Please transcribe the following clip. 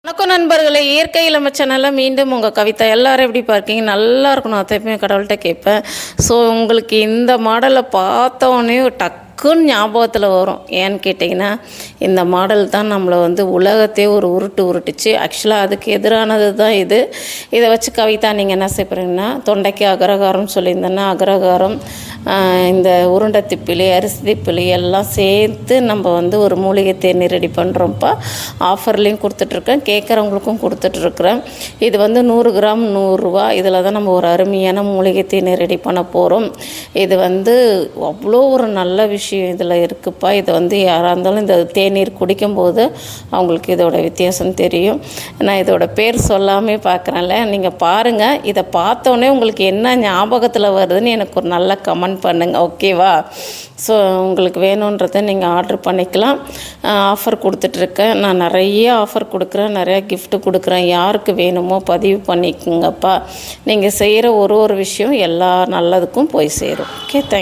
வணக்கம் நண்பர்களே, இயற்கை இளமை சேனலில் மீண்டும் உங்கள் கவிதா. எல்லோரும் எப்படி பார்க்கீங்க? நல்லா இருக்கணும். அத்தையுமே கடவுள்கிட்ட கேட்பேன். ஸோ உங்களுக்கு இந்த மாடலை பார்த்தோன்னே டக்குன்னு ஞாபகத்தில் வரும். ஏன்னு கேட்டிங்கன்னா, இந்த மாடல் தான் நம்மளை உலகத்தையே ஒரு உருட்டுச்சு. ஆக்சுவலாக அதுக்கு எதிரானது தான் இது. இதை வச்சு கவிதா நீங்கள் என்ன செய்யப்படுறீங்கன்னா, தொண்டைக்கு அகரகாரம் சொல்லியிருந்தேன்னா அகரகாரம், இந்த உருண்டை திப்பிலி, அரிசி திப்பிலி எல்லாம் சேர்த்து நம்ம ஒரு மூலிகை தேநீர் ரெடி பண்ணுறோம்ப்பா. ஆஃபர்லேயும் கொடுத்துட்ருக்கேன், கேட்குறவங்களுக்கும் கொடுத்துட்ருக்குறேன். இது 100 கிராம் 100 ரூபா. இதில் தான் நம்ம ஒரு அருமையான மூலிகை தேநீர் ரெடி பண்ண போகிறோம். இது அவ்வளோ ஒரு நல்ல விஷயம் இதில் இருக்குதுப்பா. இது யாராக இருந்தாலும் இந்த தேநீர் குடிக்கும்போது அவங்களுக்கு இதோட வித்தியாசம் தெரியும். நான் இதோட பேர் சொல்லாமே பார்க்குறேன்ல, நீங்கள் பாருங்கள். இதை பார்த்தோன்னே உங்களுக்கு என்ன ஞாபகத்தில் வருதுன்னு எனக்கு ஒரு நல்ல கமெண்ட் பண்ணுங்கள், ஓகேவா? ஸோ உங்களுக்கு வேணுன்றதை நீங்கள் ஆர்டர் பண்ணிக்கலாம். ஆஃபர் கொடுத்துட்ருக்கேன். நான் நிறைய ஆஃபர் கொடுக்குறேன், நிறையா கிஃப்ட்டு கொடுக்குறேன். யாருக்கு வேணுமோ பதிவு பண்ணிக்கோங்கப்பா. நீங்கள் செய்கிற ஒரு விஷயம் எல்லா நல்லதுக்கும் போய் சேரும். Okay, thank you.